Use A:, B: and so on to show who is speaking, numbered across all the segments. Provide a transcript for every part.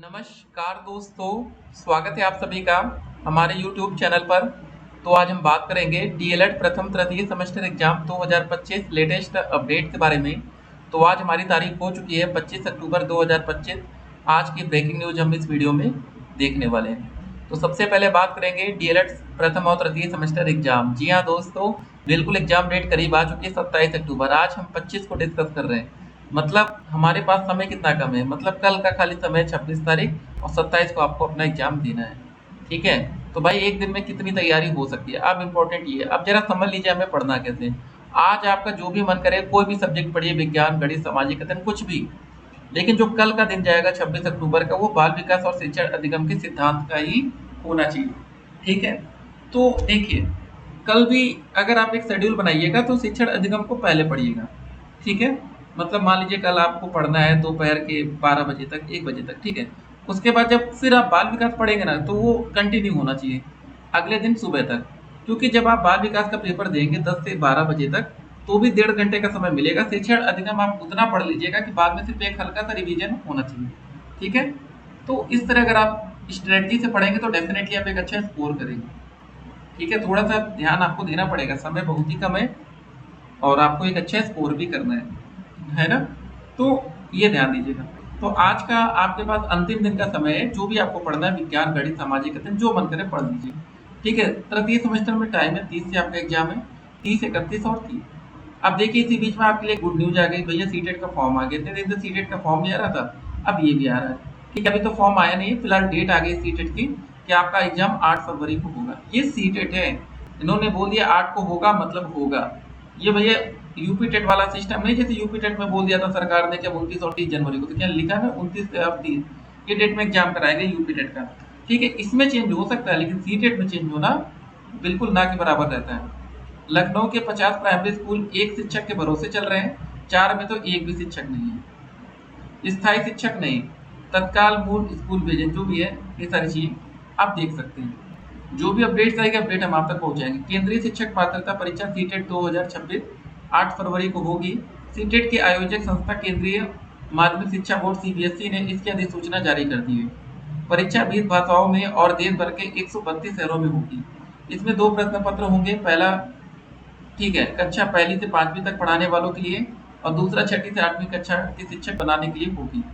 A: नमस्कार दोस्तों, स्वागत है आप सभी का हमारे YouTube चैनल पर। तो आज हम बात करेंगे डीएलएड प्रथम तृतीय सेमेस्टर एग्जाम 2025 लेटेस्ट अपडेट के बारे में। तो आज हमारी तारीख हो चुकी है 25 अक्टूबर 2025। आज की ब्रेकिंग न्यूज हम इस वीडियो में देखने वाले हैं। तो सबसे पहले बात करेंगे डीएलएड प्रथम और तृतीय सेमेस्टर एग्जाम। जी हाँ दोस्तों, बिल्कुल एग्जाम डेट करीब आ चुकी है 27 अक्टूबर। आज हम 25 को डिस्कस कर रहे हैं। मतलब हमारे पास समय कितना कम है, मतलब कल का खाली समय 26 तारीख और 27 को आपको अपना एग्जाम देना है। ठीक है, तो भाई एक दिन में कितनी तैयारी हो सकती है। अब इम्पोर्टेंट ये है, अब जरा समझ लीजिए हमें पढ़ना कैसे। आज आपका जो भी मन करे कोई भी सब्जेक्ट पढ़िए, विज्ञान, गणित, सामाजिक अध्ययन, कुछ भी। लेकिन जो कल का दिन जाएगा 26 अक्टूबर का, वो बाल विकास और शिक्षण अधिगम के सिद्धांत का ही होना चाहिए। ठीक है, तो देखिए कल भी अगर आप एक शेड्यूल बनाइएगा तो शिक्षण अधिगम को पहले पढ़िएगा। ठीक है, मतलब मान लीजिए कल आपको पढ़ना है दोपहर के 12 बजे तक, 1 बजे तक। ठीक है, उसके बाद जब फिर आप बाल विकास पढ़ेंगे ना, तो वो कंटिन्यू होना चाहिए अगले दिन सुबह तक। क्योंकि जब आप बाल विकास का पेपर देंगे 10 से 12 बजे तक, तो भी 1.5 घंटे का समय मिलेगा। शिक्षण अधिगम आप उतना पढ़ लीजिएगा कि बाद में सिर्फ एक हल्का सा रिवीजन होना चाहिए। ठीक है, तो इस तरह अगर आप स्ट्रेटजी से पढ़ेंगे तो डेफिनेटली आप एक अच्छा स्कोर करेंगे। ठीक है, थोड़ा सा ध्यान आपको देना पड़ेगा, समय बहुत ही कम है और आपको एक अच्छा स्कोर भी करना है ना। तो ये ध्यान दीजिएगा। तो आज का आपके पास अंतिम दिन का समय है, जो भी आपको पढ़ना है, विज्ञान, गणित, सामाजिक अध्ययन, जो मन करे पढ़ लीजिए। ठीक है, तृतीय सेमेस्टर में टाइम है 30 से आपका एग्जाम है, 30, 31 और 30। अब देखिए इसी बीच में आपके लिए गुड न्यूज आ गई, भैया सीटेट का फॉर्म आ गया। इतने दिन से सीटेट का फॉर्म नहीं आ रहा था, अब ये भी आ रहा है। ठीक है, अभी तो फॉर्म आया नहीं, फिलहाल डेट आ गई सीटेट की कि आपका एग्जाम 8 फरवरी को होगा। ये सीटेट है, इन्होंने बोल दिया 8 को होगा, मतलब होगा। ये भैया यूपी टेट वाला सिस्टम नहीं, जैसे यूपी टेट में बोल दिया था सरकार ने कि 29 और 30 जनवरी को, तो क्या लिखा है 29 से अब 30 ये डेट में एग्जाम कराएंगे यूपी टेट का। ठीक है, इसमें चेंज हो सकता है, लेकिन सी टेट में चेंज होना बिल्कुल ना के बराबर रहता है। लखनऊ के 50 प्राइमरी स्कूल एक शिक्षक के भरोसे चल रहे हैं, 4 में तो एक भी शिक्षक नहीं है, स्थायी शिक्षक नहीं, तत्काल मूल स्कूल भेजें, जो भी है ये सारी चीजें आप देख सकते हैं। जो भी अपडेट्स आएगी अपडेट हम आप तक पहुंचाएंगे। केंद्रीय शिक्षक पात्रता परीक्षा सीटेट 2026 8 फरवरी को होगी। सीटेट के आयोजक संस्था केंद्रीय माध्यमिक शिक्षा बोर्ड सीबीएसई ने इसकी अधिसूचना जारी कर दी है। परीक्षा 20 भाषाओं में और देश भर के 132 शहरों में होगी। इसमें 2 प्रश्न पत्र होंगे। पहला, ठीक है, कक्षा 1 से 5वीं तक पढ़ाने वालों के लिए, और दूसरा 6ठी से 8वीं कक्षा के शिक्षक बनाने के लिए होगी।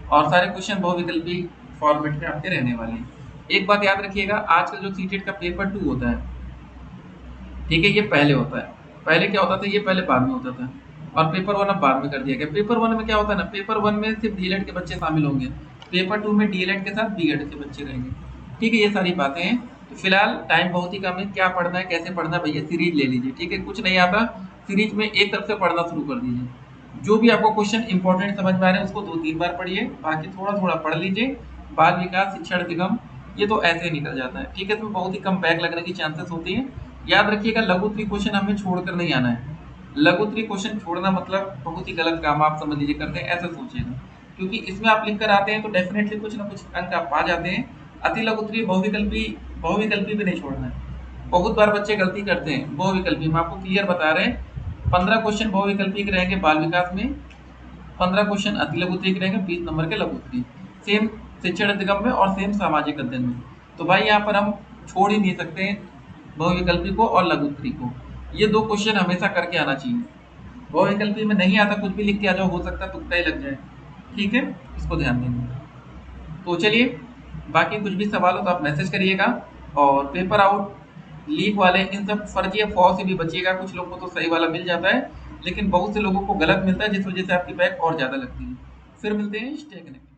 A: और सारे क्वेश्चन बहुविकल्पी फॉर्मेट में आपके रहने वाले हैं। एक बात याद रखिएगा, आज का जो सीटेट का पेपर 2 होता है, ठीक है, ये पहले होता है। पहले क्या होता था, ये पहले बाद में होता था, और पेपर 1 अब बाद में कर दिया गया। पेपर 1 में क्या होता है ना, पेपर 1 में सिर्फ डीएलएड के बच्चे शामिल होंगे, पेपर 2 में डीएलएड के साथ बीएड के बच्चे रहेंगे। ठीक है, ये सारी बातें हैं। तो फिलहाल टाइम बहुत ही कम है, क्या पढ़ना है, कैसे पढ़ना है, भैया सीरीज ले लीजिए। ठीक है, कुछ नहीं आता, सीरीज में एक तरफ से पढ़ना शुरू कर दीजिए। जो भी आपको क्वेश्चन इंपॉर्टेंट समझ में आ रहे हैं उसको 2-3 बार पढ़िए, बाकी थोड़ा थोड़ा पढ़ लीजिए। बाल विकास, शिक्षण अधिगम, ये तो ऐसे ही निकल जाता है। ठीक है, इसमें बहुत ही कम बैक लगने की चांसेस होती है। याद रखिएगा, लघु उत्तरी क्वेश्चन हमें छोड़कर नहीं आना है। लघु उत्तरी क्वेश्चन छोड़ना मतलब बहुत ही गलत काम आप समझ लीजिए करते हैं, ऐसा सोचिएगा। क्योंकि इसमें आप लिख कर आते हैं तो डेफिनेटली कुछ ना कुछ अंक आप पा जाते हैं। अति लघु उत्तरी, बहुविकल्पी भी नहीं छोड़ना है। बहुत बार बच्चे गलती करते हैं बहुविकल्पी में, आपको क्लियर बता रहे हैं। 15 क्वेश्चन बहुविकल्पी के रहेंगे बाल विकास में, 15 क्वेश्चन अति लघु उत्तरी के रहेंगे, 20 नंबर के लघु उत्तरी, सेम शिक्षण अधिगम में और सेम सामाजिक अध्ययन में। तो भाई यहाँ पर हम छोड़ ही नहीं सकते हैं बहुविकल्पी को और लघु उत्तरी को। ये 2 क्वेश्चन हमेशा करके आना चाहिए। बहुविकल्पी में नहीं आता, कुछ भी लिख के आ जाओ, हो सकता है तुक्का ही लग जाए। ठीक है, इसको ध्यान देंगे। तो चलिए, बाकी कुछ भी सवाल हो तो आप मैसेज करिएगा। और पेपर आउट, लीक वाले, इन सब फर्जी अफवाहों से भी बचिएगा। कुछ लोगों को तो सही वाला मिल जाता है, लेकिन बहुत से लोगों को गलत मिलता है, जिस वजह से आपकी बैक और ज़्यादा लगती है। फिर मिलते हैं, स्टे कनेक्टेड।